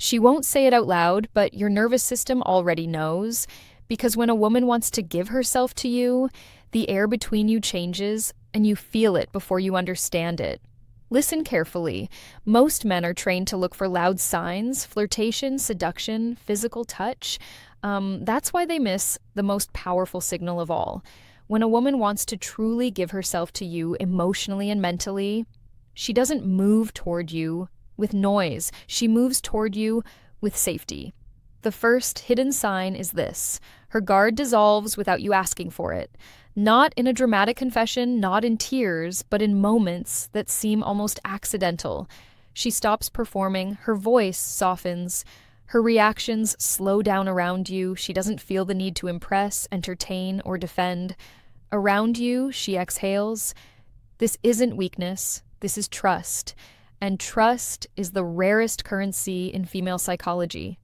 She won't say it out loud, but your nervous system already knows, because when a woman wants to give herself to you, the air between you changes and you feel it before you understand it. Listen carefully. Most men are trained to look for loud signs, flirtation, seduction, physical touch. That's why they miss the most powerful signal of all. When a woman wants to truly give herself to you emotionally and mentally, she doesn't move toward you with noise. She moves toward you with safety. The first hidden sign is this: her guard dissolves without you asking for it. Not in a dramatic confession, not in tears, but in moments that seem almost accidental. She stops performing, her voice softens, her reactions slow down around you. She doesn't feel the need to impress, entertain, or defend. Around you, she exhales. This isn't weakness, this is trust. And trust is the rarest currency in female psychology.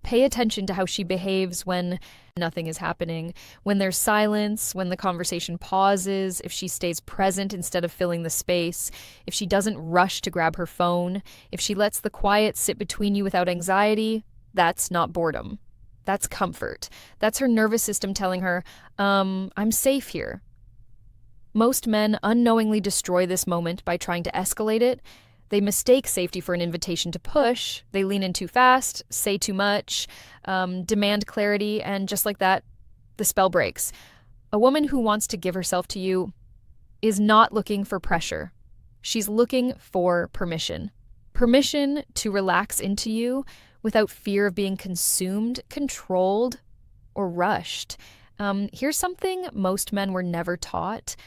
Pay attention to how she behaves when nothing is happening, when there's silence, when the conversation pauses, if she stays present instead of filling the space, if she doesn't rush to grab her phone, if she lets the quiet sit between you without anxiety. That's not boredom. That's comfort. That's her nervous system telling her, I'm safe here. Most men unknowingly destroy this moment by trying to escalate it. They mistake safety for an invitation to push. They lean in too fast, say too much, demand clarity, and just like that, the spell breaks. A woman who wants to give herself to you is not looking for pressure. She's looking for permission. Permission to relax into you without fear of being consumed, controlled, or rushed. Here's something most men were never taught.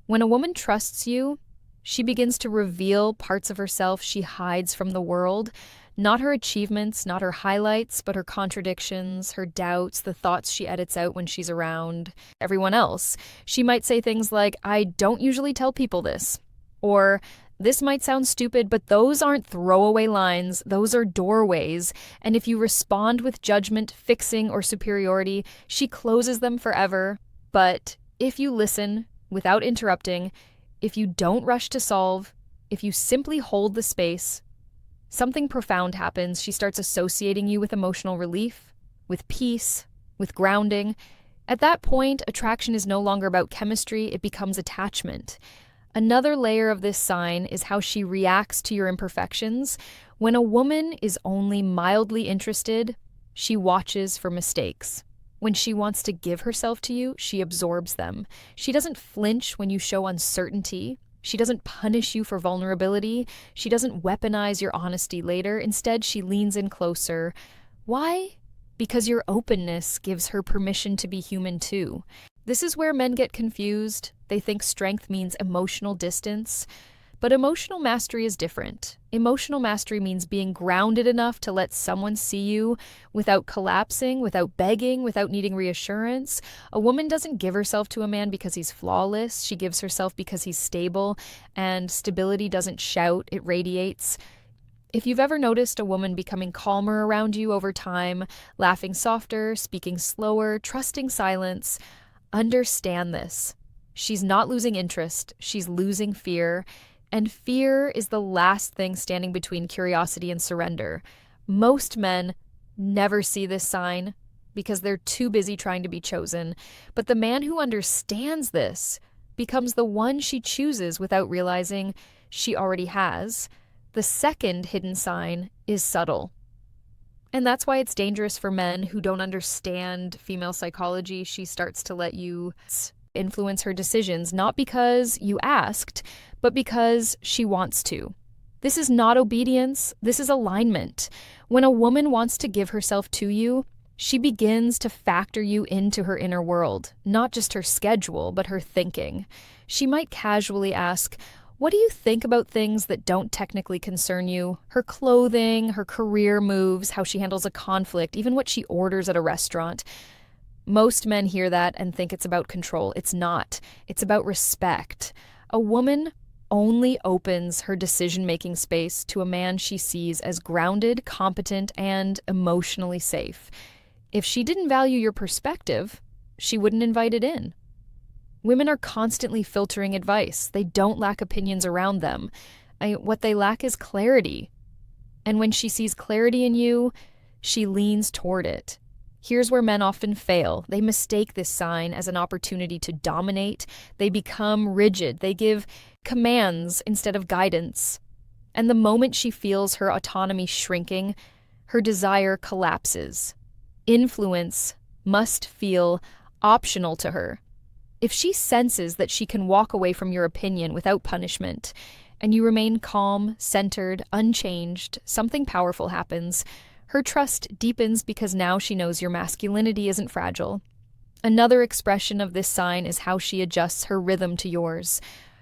When a woman trusts you, she begins to reveal parts of herself she hides from the world. Not her achievements, not her highlights, but her contradictions, her doubts, the thoughts she edits out when she's around everyone else. She might say things like, I don't usually tell people this. Or, this might sound stupid, but those aren't throwaway lines, those are doorways. And if you respond with judgment, fixing, or superiority, she closes them forever. But if you listen without interrupting, if you don't rush to solve, if you simply hold the space, something profound happens. She starts associating you with emotional relief, with peace, with grounding. At that point, attraction is no longer about chemistry, it becomes attachment. Another layer of this sign is how she reacts to your imperfections. When a woman is only mildly interested, she watches for mistakes. When she wants to give herself to you, she absorbs them. She doesn't flinch when you show uncertainty. She doesn't punish you for vulnerability. She doesn't weaponize your honesty later. Instead, she leans in closer. Why? Because your openness gives her permission to be human too. This is where men get confused. They think strength means emotional distance. But emotional mastery is different. Emotional mastery means being grounded enough to let someone see you without collapsing, without begging, without needing reassurance. A woman doesn't give herself to a man because he's flawless. She gives herself because he's stable, and stability doesn't shout, it radiates. If you've ever noticed a woman becoming calmer around you over time, laughing softer, speaking slower, trusting silence, understand this. She's not losing interest, she's losing fear. And fear is the last thing standing between curiosity and surrender. Most men never see this sign because they're too busy trying to be chosen. But the man who understands this becomes the one she chooses without realizing she already has. The second hidden sign is subtle. And that's why it's dangerous for men who don't understand female psychology. She starts to let you influence her decisions, not because you asked, but because she wants to. This is not obedience, this is alignment. When a woman wants to give herself to you, she begins to factor you into her inner world, not just her schedule, but her thinking. She might casually ask, what do you think about things that don't technically concern you? Her clothing, her career moves, how she handles a conflict, even what she orders at a restaurant. Most men hear that and think it's about control. It's not. It's about respect. A woman only opens her decision-making space to a man she sees as grounded, competent, and emotionally safe. If she didn't value your perspective, she wouldn't invite it in. Women are constantly filtering advice. They don't lack opinions around them. What they lack is clarity. And when she sees clarity in you, she leans toward it. Here's where men often fail. They mistake this sign as an opportunity to dominate. They become rigid. They give commands instead of guidance. And the moment she feels her autonomy shrinking, her desire collapses. Influence must feel optional to her. If she senses that she can walk away from your opinion without punishment, and you remain calm, centered, unchanged, something powerful happens. Her trust deepens because now she knows your masculinity isn't fragile. Another expression of this sign is how she adjusts her rhythm to yours.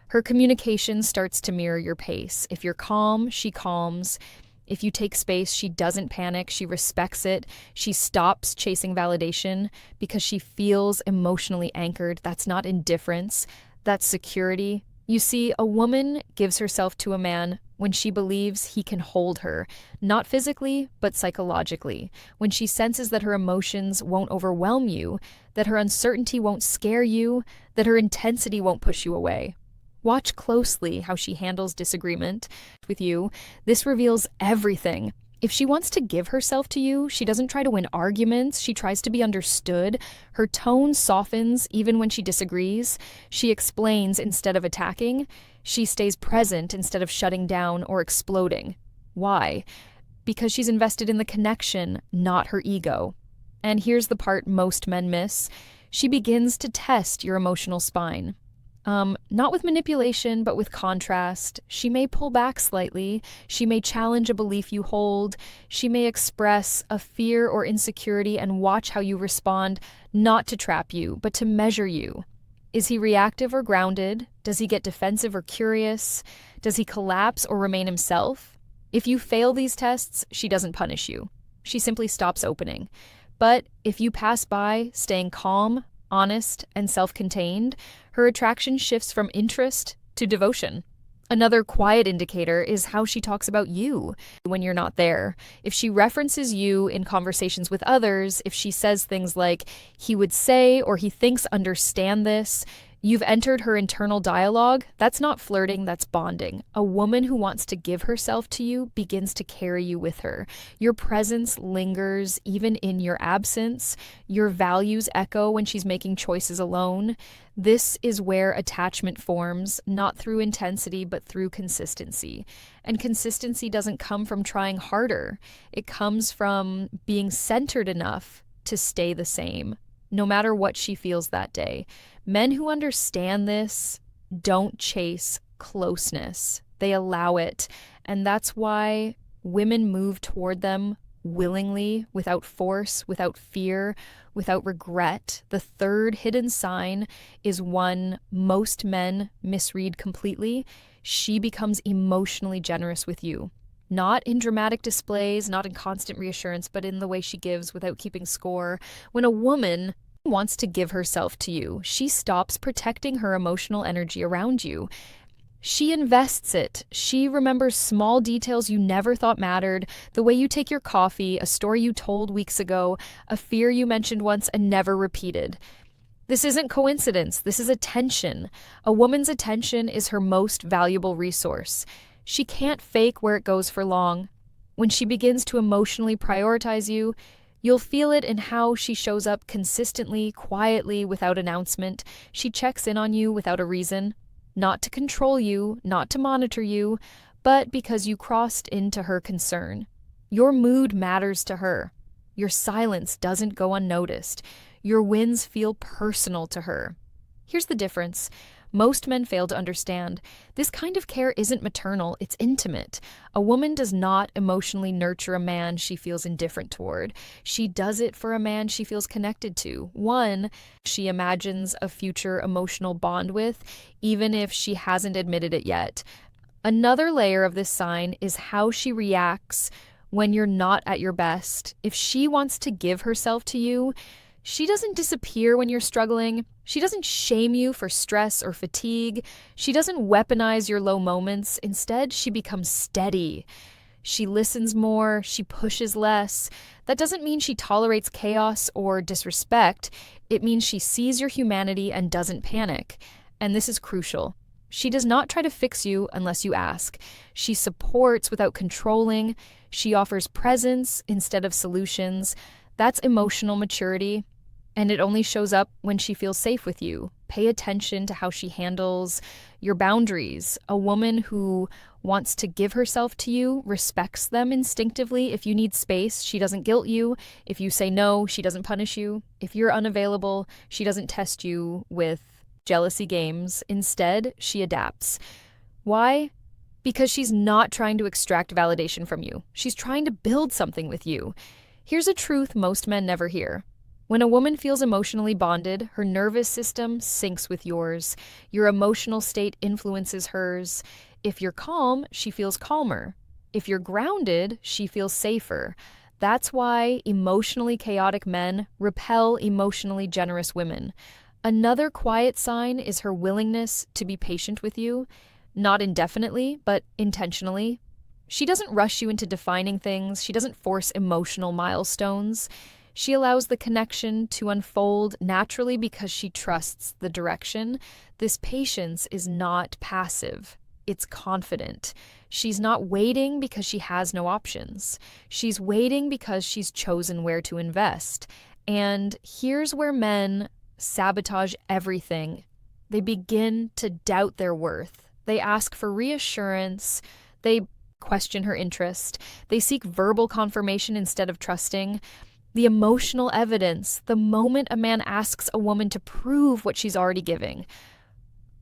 Her communication starts to mirror your pace. If you're calm, she calms. If you take space, she doesn't panic, she respects it. She stops chasing validation because she feels emotionally anchored. That's not indifference, that's security. You see, a woman gives herself to a man when she believes he can hold her, not physically, but psychologically. When she senses that her emotions won't overwhelm you, that her uncertainty won't scare you, that her intensity won't push you away. Watch closely how she handles disagreement with you. This reveals everything. If she wants to give herself to you, she doesn't try to win arguments, she tries to be understood. Her tone softens even when she disagrees. She explains instead of attacking. She stays present instead of shutting down or exploding. Why? Because she's invested in the connection, not her ego. And here's the part most men miss. She begins to test your emotional spine. Not with manipulation, but with contrast. She may pull back slightly. She may challenge a belief you hold. She may express a fear or insecurity and watch how you respond, not to trap you, but to measure you. Is he reactive or grounded? Does he get defensive or curious? Does he collapse or remain himself? If you fail these tests, she doesn't punish you. She simply stops opening. But if you pass by, staying calm, honest, and self-contained, her attraction shifts from interest to devotion. Another quiet indicator is how she talks about you when you're not there. If she references you in conversations with others, if she says things like, he would say, or he thinks understand this, you've entered her internal dialogue. That's not flirting, that's bonding. A woman who wants to give herself to you begins to carry you with her. Your presence lingers even in your absence. Your values echo when she's making choices alone. This is where attachment forms, not through intensity, but through consistency. And consistency doesn't come from trying harder. It comes from being centered enough to stay the same, no matter what she feels that day. Men who understand this don't chase closeness. They allow it. And that's why women move toward them willingly, without force, without fear, without regret. The third hidden sign is one most men misread completely. She becomes emotionally generous with you. Not in dramatic displays, not in constant reassurance, but in the way she gives without keeping score. When a woman wants to give herself to you, she stops protecting her emotional energy around you. She invests it. She remembers small details you never thought mattered, the way you take your coffee, a story you told weeks ago, a fear you mentioned once and never repeated. This isn't coincidence. This is attention. A woman's attention is her most valuable resource. She can't fake where it goes for long. When she begins to emotionally prioritize you, you'll feel it in how she shows up consistently, quietly, without announcement. She checks in on you without a reason. Not to control you, not to monitor you, but because you crossed into her concern. Your mood matters to her. Your silence doesn't go unnoticed. Your wins feel personal to her. Here's the difference. Most men fail to understand. This kind of care isn't maternal, it's intimate. A woman does not emotionally nurture a man she feels indifferent toward. She does it for a man she feels connected to. One, she imagines a future emotional bond with, even if she hasn't admitted it yet. Another layer of this sign is how she reacts when you're not at your best. If she wants to give herself to you, she doesn't disappear when you're struggling. She doesn't shame you for stress or fatigue. She doesn't weaponize your low moments. Instead, she becomes steady. She listens more. She pushes less. That doesn't mean she tolerates chaos or disrespect. It means she sees your humanity and doesn't panic. And this is crucial. She does not try to fix you unless you ask. She supports without controlling. She offers presence instead of solutions. That's emotional maturity, and it only shows up when she feels safe with you. Pay attention to how she handles your boundaries. A woman who wants to give herself to you respects them instinctively. If you need space, she doesn't guilt you. If you say no, she doesn't punish you. If you're unavailable, she doesn't test you with jealousy games. Instead, she adapts. Why? Because she's not trying to extract validation from you. She's trying to build something with you. Here's a truth most men never hear. When a woman feels emotionally bonded, her nervous system syncs with yours. Your emotional state influences hers. If you're calm, she feels calmer. If you're grounded, she feels safer. That's why emotionally chaotic men repel emotionally generous women. Another quiet sign is her willingness to be patient with you, not indefinitely, but intentionally. She doesn't rush you into defining things. She doesn't force emotional milestones. She allows the connection to unfold naturally because she trusts the direction. This patience is not passive. It's confident. She's not waiting because she has no options. She's waiting because she's chosen where to invest. And here's where men sabotage everything. They begin to doubt their worth. They ask for reassurance. They question her interest. They seek verbal confirmation instead of trusting. The emotional evidence, the moment a man asks a woman to prove what she's already giving,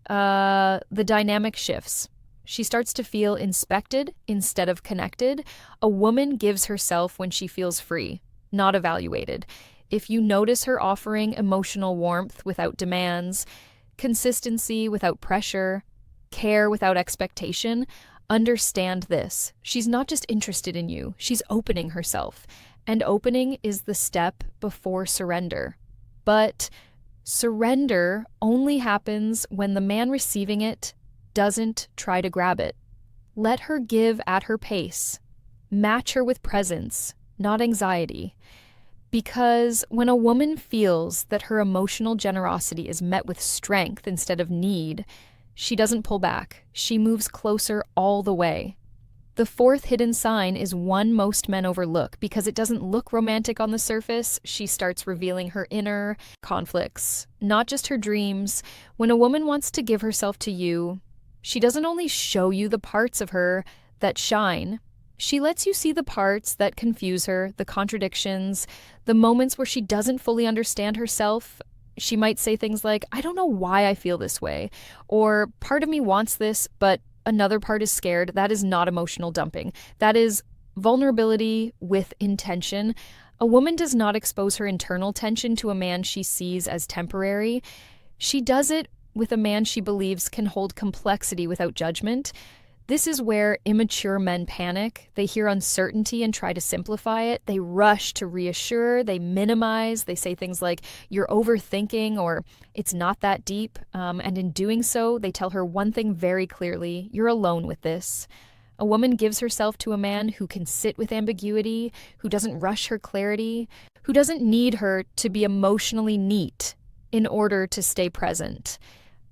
the dynamic shifts. She starts to feel inspected instead of connected. A woman gives herself when she feels free, not evaluated. If you notice her offering emotional warmth without demands, consistency without pressure, care without expectation, understand this. She's not just interested in you, she's opening herself. And opening is the step before surrender. But surrender only happens when the man receiving it doesn't try to grab it. Let her give at her pace. Match her with presence, not anxiety. Because when a woman feels that her emotional generosity is met with strength instead of need, she doesn't pull back. She moves closer all the way. The fourth hidden sign is one most men overlook because it doesn't look romantic on the surface. She starts revealing her inner conflicts, not just her dreams. When a woman wants to give herself to you, she doesn't only show you the parts of her that shine. She lets you see the parts that confuse her, the contradictions, the moments where she doesn't fully understand herself. She might say things like, "I don't know why I feel this way," or "Part of me wants this, but another part is scared." That is not emotional dumping. That is vulnerability with intention. A woman does not expose her internal tension to a man she sees as temporary. She does it with a man she believes can hold complexity without judgment. This is where immature men panic. They hear uncertainty and try to simplify it. They rush to reassure, they minimize, they say things like, "You're overthinking," or "It's not that deep." And in doing so, they tell her one thing very clearly: you're alone with this. A woman gives herself to a man who can sit with ambiguity, who doesn't rush her clarity, who doesn't need her to be emotionally neat in order to stay present.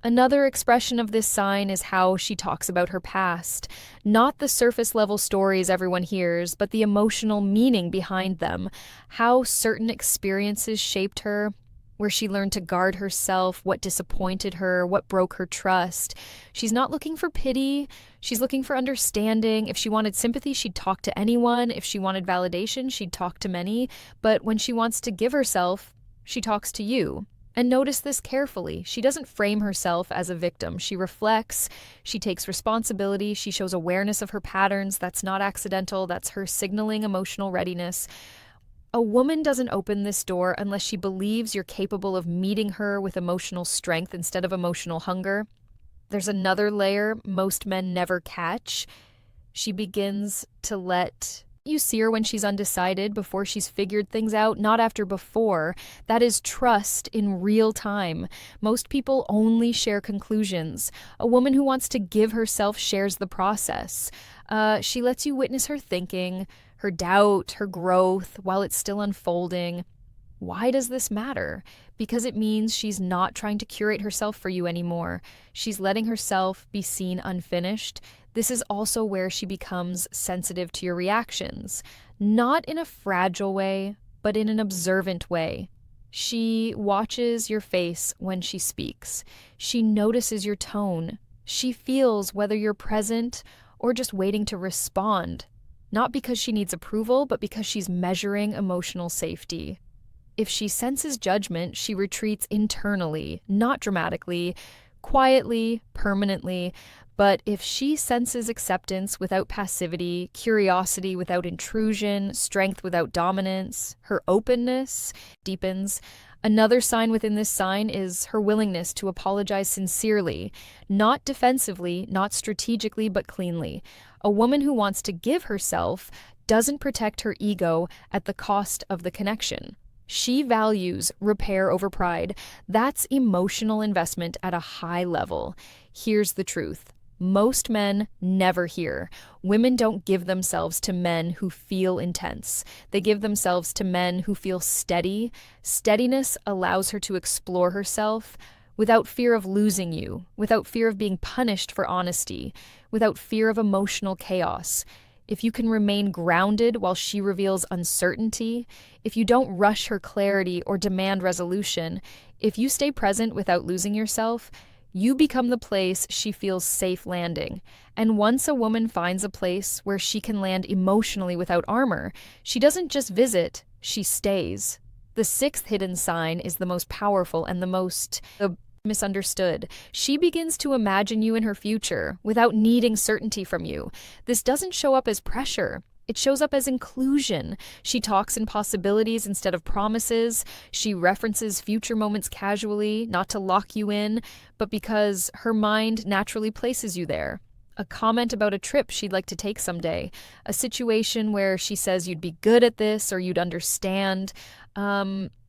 Another expression of this sign is how she talks about her past. Not the surface level stories everyone hears, but the emotional meaning behind them. How certain experiences shaped her, where she learned to guard herself, what disappointed her, what broke her trust. She's not looking for pity, she's looking for understanding. If she wanted sympathy, she'd talk to anyone. If she wanted validation, she'd talk to many. But when she wants to give herself, she talks to you. And notice this carefully. She doesn't frame herself as a victim. She reflects, she takes responsibility, she shows awareness of her patterns. That's not accidental, that's her signaling emotional readiness. A woman doesn't open this door unless she believes you're capable of meeting her with emotional strength instead of emotional hunger. There's another layer most men never catch. She begins to let you see her when she's undecided, before she's figured things out, not after before. That is trust in real time. Most people only share conclusions. A woman who wants to give herself shares the process. She lets you witness her thinking, her doubt, her growth, while it's still unfolding. Why does this matter? Because it means she's not trying to curate herself for you anymore. She's letting herself be seen unfinished. This is also where she becomes sensitive to your reactions, not in a fragile way, but in an observant way. She watches your face when she speaks. She notices your tone. She feels whether you're present or just waiting to respond, not because she needs approval, but because she's measuring emotional safety. If she senses judgment, she retreats internally, not dramatically, quietly, permanently. But if she senses acceptance without passivity, curiosity without intrusion, strength without dominance, her openness deepens. Another sign within this sign is her willingness to apologize sincerely, not defensively, not strategically, but cleanly. A woman who wants to give herself doesn't protect her ego at the cost of the connection. She values repair over pride. That's emotional investment at a high level. Here's the truth. Most men never hear. Women don't give themselves to men who feel intense. They give themselves to men who feel steady. Steadiness allows her to explore herself without fear of losing you, without fear of being punished for honesty, without fear of emotional chaos. If you can remain grounded while she reveals uncertainty, if you don't rush her clarity or demand resolution, if you stay present without losing yourself, you become the place she feels safe landing. And once a woman finds a place where she can land emotionally without armor, she doesn't just visit, she stays. The sixth hidden sign is the most powerful and the most misunderstood. She begins to imagine you in her future without needing certainty from you. This doesn't show up as pressure. It shows up as inclusion. She talks in possibilities instead of promises. She references future moments casually, not to lock you in, but because her mind naturally places you there. A comment about a trip she'd like to take someday. A situation where she says you'd be good at this or you'd understand.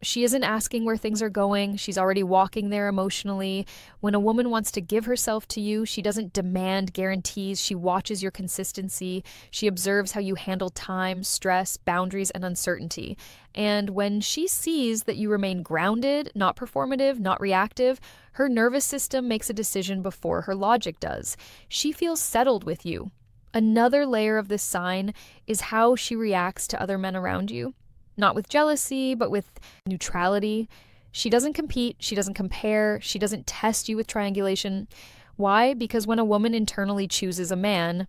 She isn't asking where things are going. She's already walking there emotionally. When a woman wants to give herself to you, she doesn't demand guarantees. She watches your consistency. She observes how you handle time, stress, boundaries, and uncertainty. And when she sees that you remain grounded, not performative, not reactive, her nervous system makes a decision before her logic does. She feels settled with you. Another layer of this sign is how she reacts to other men around you. Not with jealousy, but with neutrality. She doesn't compete, she doesn't compare, she doesn't test you with triangulation. Why? Because when a woman internally chooses a man,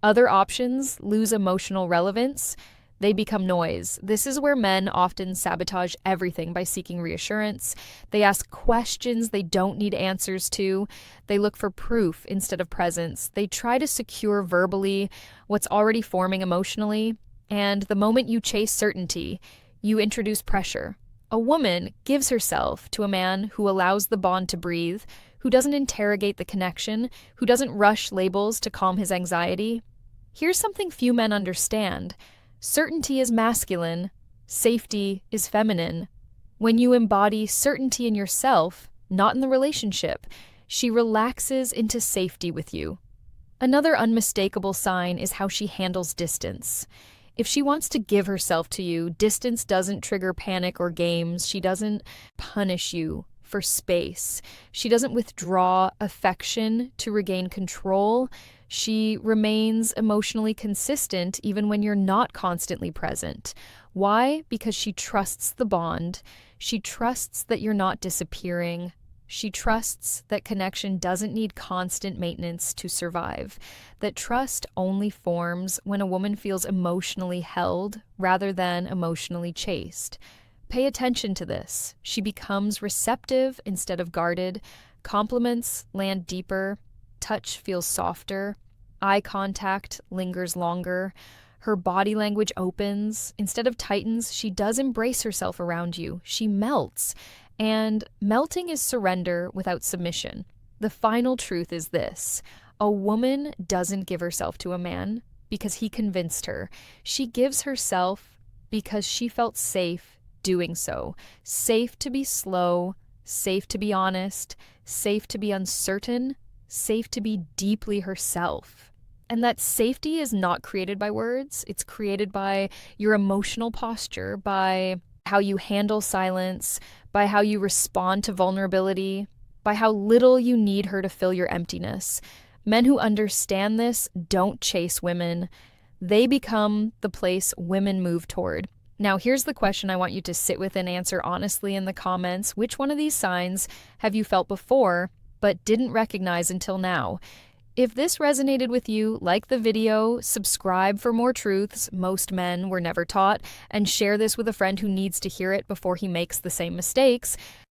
other options lose emotional relevance. They become noise. This is where men often sabotage everything by seeking reassurance. They ask questions they don't need answers to. They look for proof instead of presence. They try to secure verbally what's already forming emotionally. And the moment you chase certainty, you introduce pressure. A woman gives herself to a man who allows the bond to breathe, who doesn't interrogate the connection, who doesn't rush labels to calm his anxiety. Here's something few men understand. Certainty is masculine, safety is feminine. When you embody certainty in yourself, not in the relationship, she relaxes into safety with you. Another unmistakable sign is how she handles distance. If she wants to give herself to you, distance doesn't trigger panic or games. She doesn't punish you for space. She doesn't withdraw affection to regain control. She remains emotionally consistent even when you're not constantly present. Why? Because she trusts the bond. She trusts that you're not disappearing. She trusts that connection doesn't need constant maintenance to survive, that trust only forms when a woman feels emotionally held rather than emotionally chased. Pay attention to this. She becomes receptive instead of guarded. Compliments land deeper. Touch feels softer. Eye contact lingers longer. Her body language opens. Instead of tightens, she does embrace herself around you. She melts. And melting is surrender without submission. The final truth is this: a woman doesn't give herself to a man because he convinced her. She gives herself because she felt safe doing so. Safe to be slow, safe to be honest, safe to be uncertain, safe to be deeply herself. And that safety is not created by words. It's created by your emotional posture, by how you handle silence, by how you respond to vulnerability, by how little you need her to fill your emptiness. Men who understand this don't chase women. They become the place women move toward. Now, here's the question I want you to sit with and answer honestly in the comments. Which one of these signs have you felt before but didn't recognize until now? If this resonated with you, like the video, subscribe for more truths most men were never taught, and share this with a friend who needs to hear it before he makes the same mistakes.